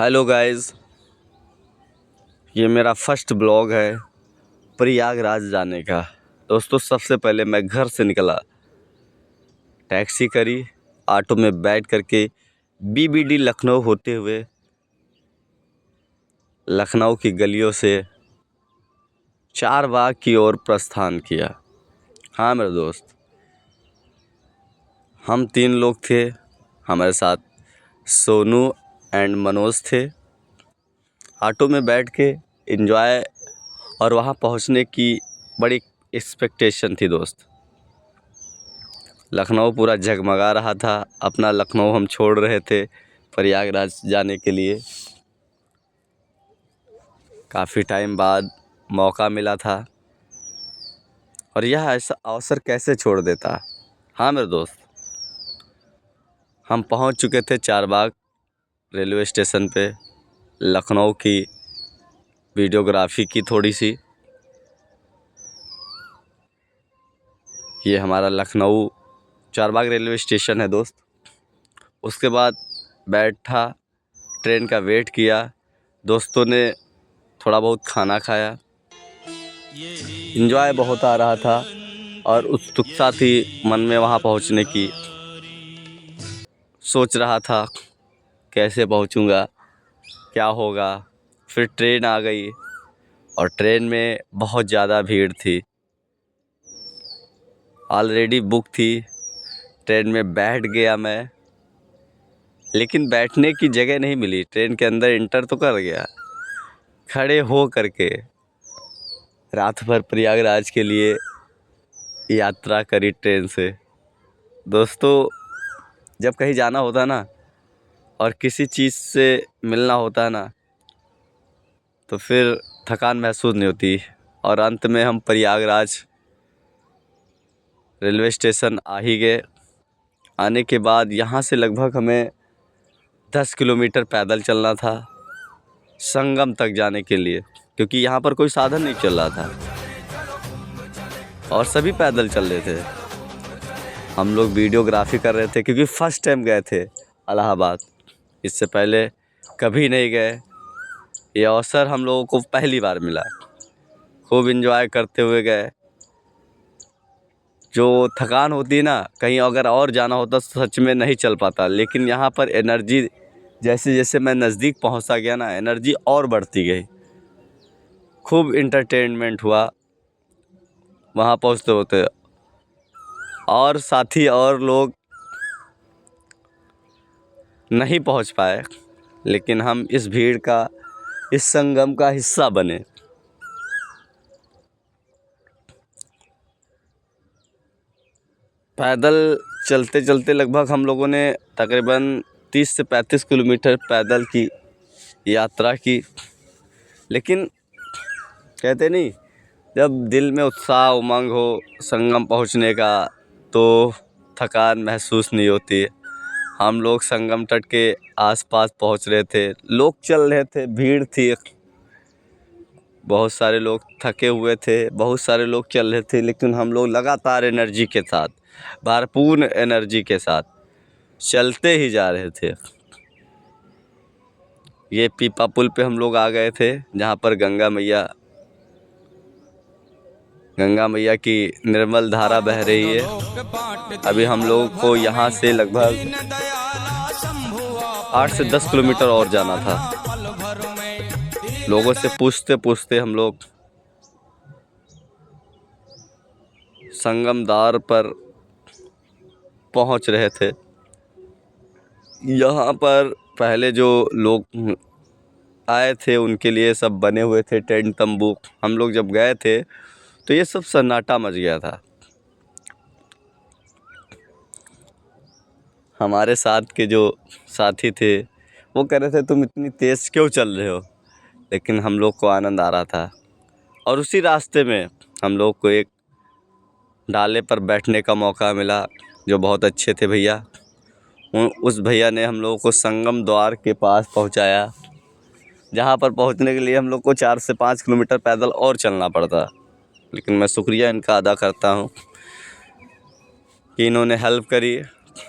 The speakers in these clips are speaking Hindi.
हेलो गाइस, ये मेरा फर्स्ट ब्लॉग है प्रयागराज जाने का। दोस्तों, सबसे पहले मैं घर से निकला, टैक्सी करी, ऑटो में बैठ करके बीबीडी लखनऊ होते हुए लखनऊ की गलियों से चारबाग की ओर प्रस्थान किया। हाँ मेरे दोस्त, हम 3 लोग थे। हमारे साथ सोनू एंड मनोज थे। ऑटो में बैठ के एंजॉय और वहाँ पहुँचने की बड़ी एक्सपेक्टेशन थी दोस्त। लखनऊ पूरा जगमगा रहा था। अपना लखनऊ हम छोड़ रहे थे प्रयागराज जाने के लिए। काफ़ी टाइम बाद मौका मिला था और यह ऐसा अवसर कैसे छोड़ देता। हाँ मेरे दोस्त, हम पहुंच चुके थे चारबाग रेलवे स्टेशन पे। लखनऊ की वीडियोग्राफी की थोड़ी सी। ये हमारा लखनऊ चारबाग रेलवे स्टेशन है दोस्त। उसके बाद बैठा, ट्रेन का वेट किया। दोस्तों ने थोड़ा बहुत खाना खाया। एंजॉय बहुत आ रहा था और उत्सुकता थी मन में वहाँ पहुँचने की। सोच रहा था कैसे पहुँचूँगा, क्या होगा। फिर ट्रेन आ गई और ट्रेन में बहुत ज़्यादा भीड़ थी, ऑलरेडी बुक थी। ट्रेन में बैठ गया मैं, लेकिन बैठने की जगह नहीं मिली। ट्रेन के अंदर इंटर तो कर गया। खड़े हो करके रात भर प्रयागराज के लिए यात्रा करी ट्रेन से। दोस्तों, जब कहीं जाना होता ना और किसी चीज़ से मिलना होता है ना, तो फिर थकान महसूस नहीं होती। और अंत में हम प्रयागराज रेलवे स्टेशन आ ही गए। आने के बाद यहाँ से लगभग हमें 10 किलोमीटर पैदल चलना था संगम तक जाने के लिए, क्योंकि यहाँ पर कोई साधन नहीं चल रहा था और सभी पैदल चल रहे थे। हम लोग वीडियोग्राफी कर रहे थे क्योंकि फ़र्स्ट टाइम गए थे इलाहाबाद। इससे पहले कभी नहीं गए। ये अवसर हम लोगों को पहली बार मिला। खूब एंजॉय करते हुए गए। जो थकान होती है ना, कहीं अगर और जाना होता तो सच में नहीं चल पाता, लेकिन यहाँ पर एनर्जी, जैसे जैसे मैं नज़दीक पहुँचता गया ना, एनर्जी और बढ़ती गई। खूब इंटरटेनमेंट हुआ वहाँ पहुँचते होते। और साथी और लोग नहीं पहुँच पाए, लेकिन हम इस भीड़ का, इस संगम का हिस्सा बने। पैदल चलते चलते लगभग हम लोगों ने तकरीबन 30 से 35 किलोमीटर पैदल की यात्रा की। लेकिन कहते नहीं, जब दिल में उत्साह उमंग हो संगम पहुंचने का, तो थकान महसूस नहीं होती। हम लोग संगम तट के आसपास पहुंच रहे थे, लोग चल रहे थे, भीड़ थी, बहुत सारे लोग थके हुए थे, बहुत सारे लोग चल रहे थे, लेकिन हम लोग लगातार एनर्जी के साथ, भरपूर एनर्जी के साथ चलते ही जा रहे थे। ये पीपा पुल पे हम लोग आ गए थे, जहाँ पर गंगा मैया की निर्मल धारा बह रही है। अभी हम लोगों को यहाँ से लगभग 8 से 10 किलोमीटर और जाना था। लोगों से पूछते पूछते हम लोग संगम द्वार पर पहुँच रहे थे। यहाँ पर पहले जो लोग आए थे उनके लिए सब बने हुए थे टेंट तंबू। हम लोग जब गए थे तो ये सब सन्नाटा मच गया था। हमारे साथ के जो साथी थे वो कह रहे थे तुम इतनी तेज़ क्यों चल रहे हो, लेकिन हम लोग को आनंद आ रहा था। और उसी रास्ते में हम लोग को एक डाले पर बैठने का मौका मिला, जो बहुत अच्छे थे भैया। उस भैया ने हम लोगों को संगम द्वार के पास पहुंचाया, जहां पर पहुंचने के लिए हम लोग को 4 से 5 किलोमीटर पैदल और चलना पड़ता। लेकिन मैं शुक्रिया इनका अदा करता हूं कि इन्होंने हेल्प करी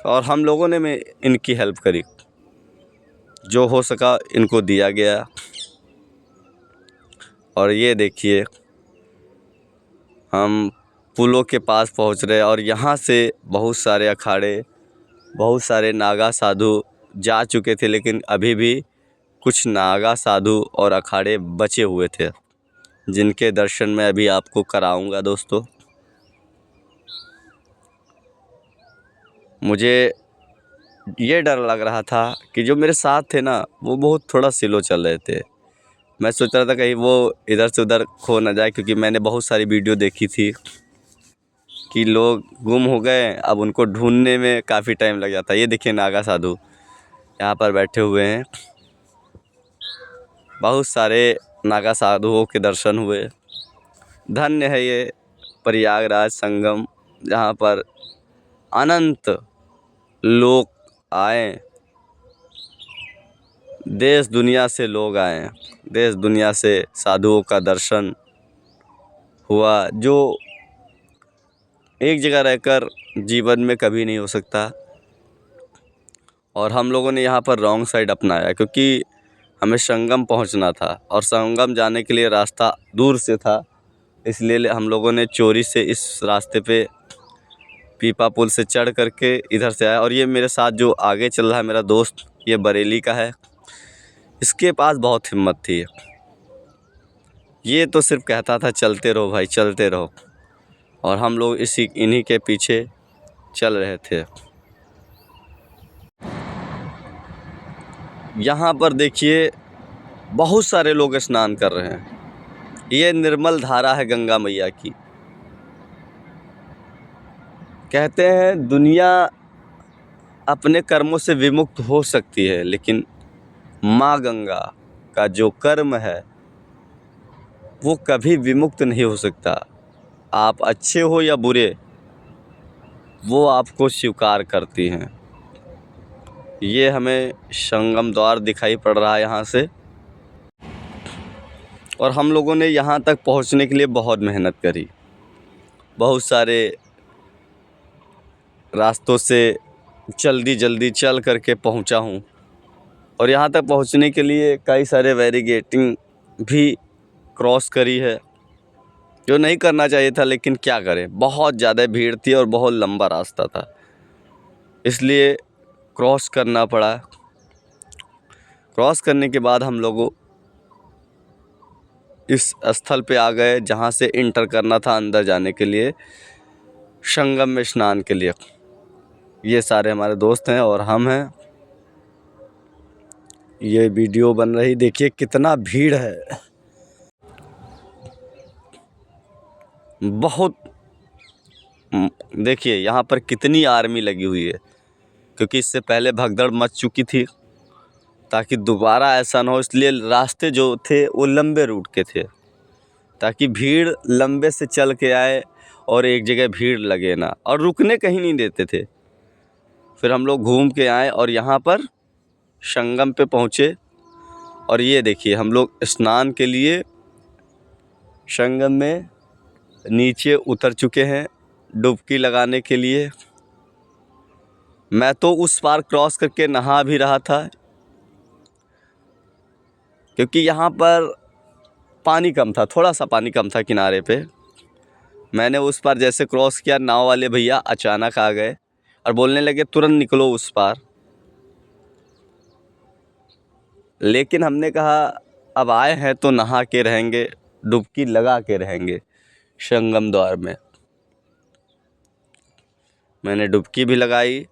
और हम लोगों ने में इनकी हेल्प करी। जो हो सका इनको दिया गया। और ये देखिए हम पुलों के पास पहुंच रहे और यहाँ से बहुत सारे अखाड़े, बहुत सारे नागा साधु जा चुके थे, लेकिन अभी भी कुछ नागा साधु और अखाड़े बचे हुए थे, जिनके दर्शन मैं अभी आपको कराऊंगा दोस्तों। मुझे ये डर लग रहा था कि जो मेरे साथ थे ना, वो बहुत थोड़ा स्लो चल रहे थे। मैं सोच रहा था कहीं वो इधर से उधर खो ना जाए, क्योंकि मैंने बहुत सारी वीडियो देखी थी कि लोग गुम हो गए, अब उनको ढूंढने में काफ़ी टाइम लग जाता है। ये देखिए नागा साधु यहाँ पर बैठे हुए हैं। बहुत सारे नागा साधुओं के दर्शन हुए। धन्य है ये प्रयागराज संगम, जहाँ पर अनंत लोग आए, देश दुनिया से लोग आए, देश दुनिया से साधुओं का दर्शन हुआ, जो एक जगह रहकर जीवन में कभी नहीं हो सकता। और हम लोगों ने यहाँ पर रॉन्ग साइड अपनाया, क्योंकि हमें संगम पहुँचना था और संगम जाने के लिए रास्ता दूर से था, इसलिए हम लोगों ने चोरी से इस रास्ते पे पीपा पुल से चढ़ करके इधर से आया। और ये मेरे साथ जो आगे चल रहा है मेरा दोस्त, ये बरेली का है, इसके पास बहुत हिम्मत थी। ये तो सिर्फ कहता था चलते रहो भाई चलते रहो, और हम लोग इन्हीं के पीछे चल रहे थे। यहाँ पर देखिए बहुत सारे लोग स्नान कर रहे हैं। ये निर्मल धारा है गंगा मैया की। कहते हैं दुनिया अपने कर्मों से विमुक्त हो सकती है, लेकिन माँ गंगा का जो कर्म है वो कभी विमुक्त नहीं हो सकता। आप अच्छे हो या बुरे, वो आपको स्वीकार करती हैं। ये हमें संगम द्वार दिखाई पड़ रहा है यहाँ से, और हम लोगों ने यहाँ तक पहुँचने के लिए बहुत मेहनत करी। बहुत सारे रास्तों से जल्दी चल करके पहुँचा हूँ, और यहाँ तक पहुँचने के लिए कई सारे बैरिकेडिंग भी क्रॉस करी है, जो नहीं करना चाहिए था, लेकिन क्या करें, बहुत ज़्यादा भीड़ थी और बहुत लंबा रास्ता था, इसलिए क्रॉस करना पड़ा। क्रॉस करने के बाद हम लोगों इस स्थल पे आ गए जहाँ से इंटर करना था अंदर जाने के लिए, संगम में स्नान के लिए। ये सारे हमारे दोस्त हैं और हम हैं। ये वीडियो बन रही, देखिए कितना भीड़ है, बहुत। देखिए यहाँ पर कितनी आर्मी लगी हुई है, क्योंकि इससे पहले भगदड़ मच चुकी थी, ताकि दोबारा ऐसा ना हो, इसलिए रास्ते जो थे वो लंबे रूट के थे, ताकि भीड़ लंबे से चल के आए और एक जगह भीड़ लगे ना, और रुकने कहीं नहीं देते थे। फिर हम लोग घूम के आए और यहाँ पर संगम पे पहुँचे, और ये देखिए हम लोग स्नान के लिए संगम में नीचे उतर चुके हैं डुबकी लगाने के लिए। मैं तो उस पार क्रॉस करके नहा भी रहा था, क्योंकि यहाँ पर पानी कम था, थोड़ा सा पानी कम था किनारे पे। मैंने उस पार जैसे क्रॉस किया, नाव वाले भैया अचानक आ गए और बोलने लगे तुरंत निकलो उस पार। लेकिन हमने कहा अब आए हैं तो नहा के रहेंगे, डुबकी लगा के रहेंगे संगम द्वार में। मैंने डुबकी भी लगाई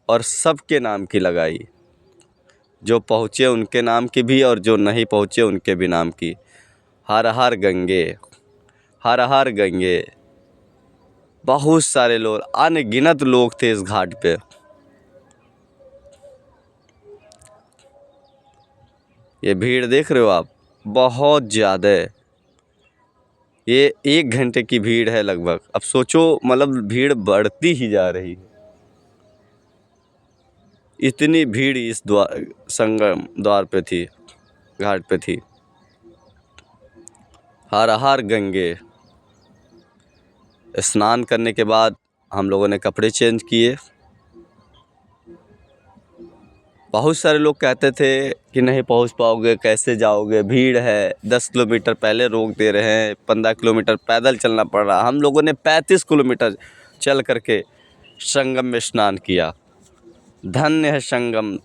और सबके नाम की लगाई, जो पहुँचे उनके नाम की भी और जो नहीं पहुँचे उनके भी नाम की। हर हर गंगे, हर हर गंगे। बहुत सारे लोग, अनगिनत लोग थे इस घाट पे। ये भीड़ देख रहे हो आप, बहुत ज़्यादा है। ये 1 घंटे की भीड़ है लगभग। अब सोचो, मतलब भीड़ बढ़ती ही जा रही है। इतनी भीड़ इस संगम द्वार पे थी, घाट पे थी। हर हर गंगे। स्नान करने के बाद हम लोगों ने कपड़े चेंज किए, बहुत सारे लोग कहते थे कि नहीं पहुंच पाओगे, कैसे जाओगे, भीड़ है, 10 किलोमीटर पहले रोक दे रहे हैं, 15 किलोमीटर पैदल चलना पड़ रहा। हम लोगों ने 35 किलोमीटर चल करके संगम में स्नान किया। धन्य है संगम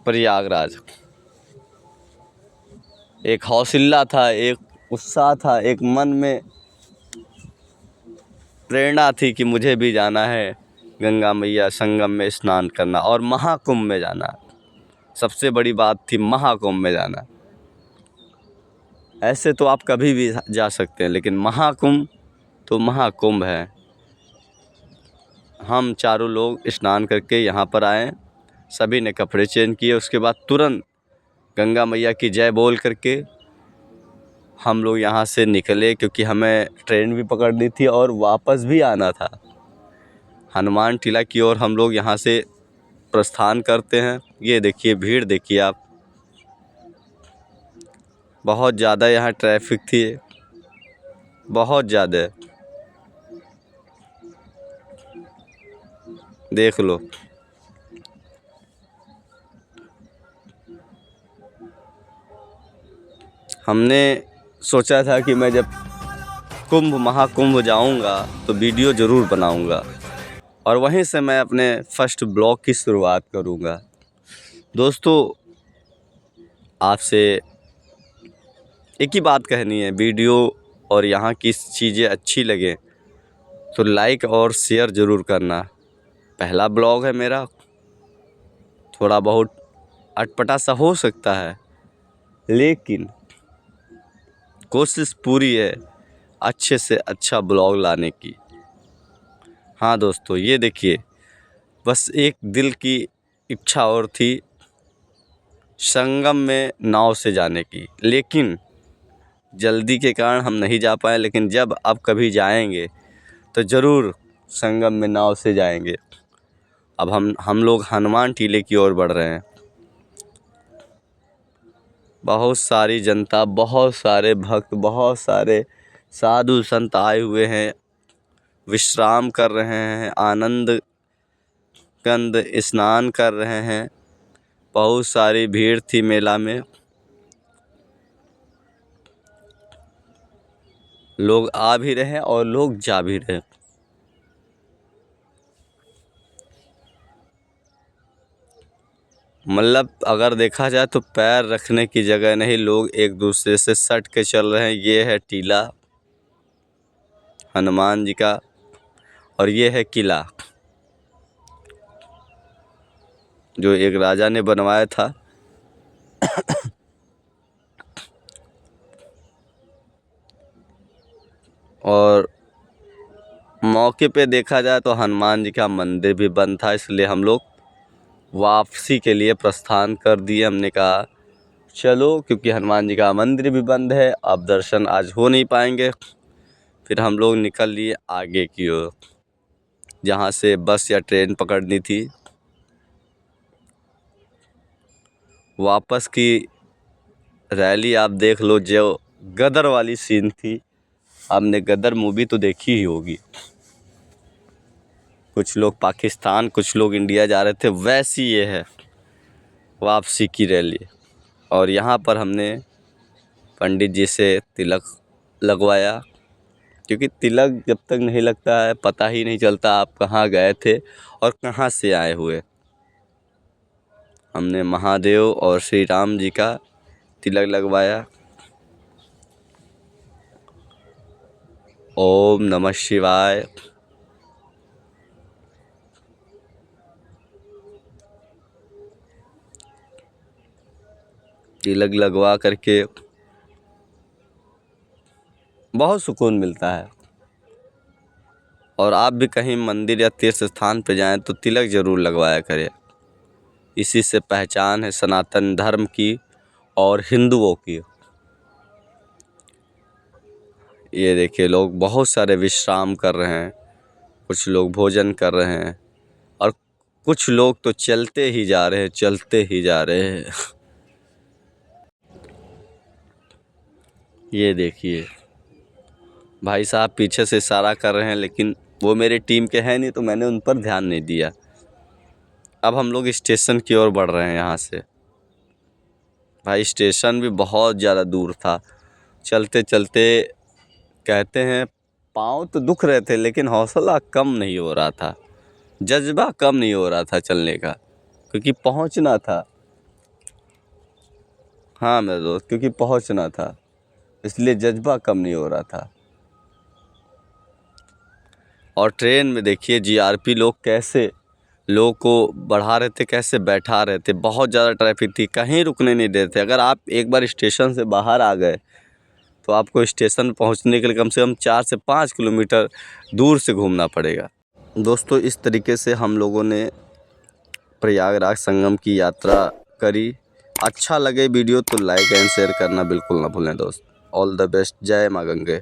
प्रयागराज। एक हौसला था, एक उत्साह था, एक मन में प्रेरणा थी कि मुझे भी जाना है गंगा मैया संगम में स्नान करना और महाकुंभ में जाना। सबसे बड़ी बात थी महाकुंभ में जाना। ऐसे तो आप कभी भी जा सकते हैं, लेकिन महाकुंभ तो महाकुंभ है। हम चारों लोग स्नान करके यहाँ पर आए, सभी ने कपड़े चेंज किए, उसके बाद तुरंत गंगा मैया की जय बोल करके हम लोग यहाँ से निकले, क्योंकि हमें ट्रेन भी पकड़नी थी और वापस भी आना था। हनुमान टीला की ओर हम लोग यहाँ से प्रस्थान करते हैं। ये देखिए भीड़ देखिए आप, बहुत ज़्यादा यहाँ ट्रैफिक थी, बहुत ज़्यादा, देख लो। हमने सोचा था कि मैं जब कुंभ महाकुंभ जाऊंगा तो वीडियो ज़रूर बनाऊंगा और वहीं से मैं अपने फर्स्ट ब्लॉग की शुरुआत करूंगा। दोस्तों, आपसे एक ही बात कहनी है, वीडियो और यहाँ की चीज़ें अच्छी लगे तो लाइक और शेयर ज़रूर करना। पहला ब्लॉग है मेरा, थोड़ा बहुत अटपटा सा हो सकता है, लेकिन कोशिश पूरी है अच्छे से अच्छा ब्लॉग लाने की। हाँ दोस्तों, ये देखिए, बस एक दिल की इच्छा और थी संगम में नाव से जाने की, लेकिन जल्दी के कारण हम नहीं जा पाए। लेकिन जब अब कभी जाएंगे तो ज़रूर संगम में नाव से जाएंगे। अब हम लोग हनुमान टीले की ओर बढ़ रहे हैं। बहुत सारी जनता, बहुत सारे भक्त, बहुत सारे साधु संत आए हुए हैं, विश्राम कर रहे हैं, आनंद कंद स्नान कर रहे हैं। बहुत सारी भीड़ थी मेला में, लोग आ भी रहे और लोग जा भी रहे। मतलब अगर देखा जाए तो पैर रखने की जगह नहीं, लोग एक दूसरे से सट के चल रहे हैं। ये है टीला हनुमान जी का और ये है किला जो एक राजा ने बनवाया था। और मौके पे देखा जाए तो हनुमान जी का मंदिर भी बंद था, इसलिए हम लोग वापसी के लिए प्रस्थान कर दिए। हमने कहा चलो, क्योंकि हनुमान जी का मंदिर भी बंद है, अब दर्शन आज हो नहीं पाएंगे। फिर हम लोग निकल लिए आगे की ओर, जहाँ से बस या ट्रेन पकड़नी थी। वापस की रैली आप देख लो, जो गदर वाली सीन थी। आपने गदर मूवी तो देखी ही होगी। कुछ लोग पाकिस्तान, कुछ लोग इंडिया जा रहे थे, वैसी ये है वापसी की रैली। और यहाँ पर हमने पंडित जी से तिलक लगवाया, क्योंकि तिलक जब तक नहीं लगता है पता ही नहीं चलता आप कहाँ गए थे और कहाँ से आए हुए। हमने महादेव और श्री राम जी का तिलक लगवाया। ओम नमः शिवाय। तिलक लगवा करके बहुत सुकून मिलता है। और आप भी कहीं मंदिर या तीर्थ स्थान पर जाएं तो तिलक ज़रूर लगवाया करें। इसी से पहचान है सनातन धर्म की और हिंदुओं की। ये देखिए, लोग बहुत सारे विश्राम कर रहे हैं, कुछ लोग भोजन कर रहे हैं और कुछ लोग तो चलते ही जा रहे हैं, चलते ही जा रहे हैं। ये देखिए भाई साहब पीछे से इशारा कर रहे हैं, लेकिन वो मेरे टीम के हैं नहीं तो मैंने उन पर ध्यान नहीं दिया। अब हम लोग स्टेशन की ओर बढ़ रहे हैं यहाँ से। भाई स्टेशन भी बहुत ज़्यादा दूर था। चलते चलते कहते हैं पाँव तो दुख रहे थे, लेकिन हौसला कम नहीं हो रहा था, जज्बा कम नहीं हो रहा था चलने का, क्योंकि पहुंचना था। हाँ मेरे दोस्त, क्योंकि पहुंचना था, इसलिए जज्बा कम नहीं हो रहा था। और ट्रेन में देखिए जीआरपी लोग कैसे लोगों को बढ़ा रहे थे, कैसे बैठा रहे थे। बहुत ज़्यादा ट्रैफिक थी, कहीं रुकने नहीं देते। अगर आप एक बार स्टेशन से बाहर आ गए तो आपको स्टेशन पहुंचने के लिए कम से कम 4 से 5 किलोमीटर दूर से घूमना पड़ेगा। दोस्तों इस तरीके से हम लोगों ने प्रयागराज संगम की यात्रा करी। अच्छा लगे वीडियो तो लाइक एंड शेयर करना बिल्कुल ना भूलें दोस्त। All the best. जय माँ गंगे।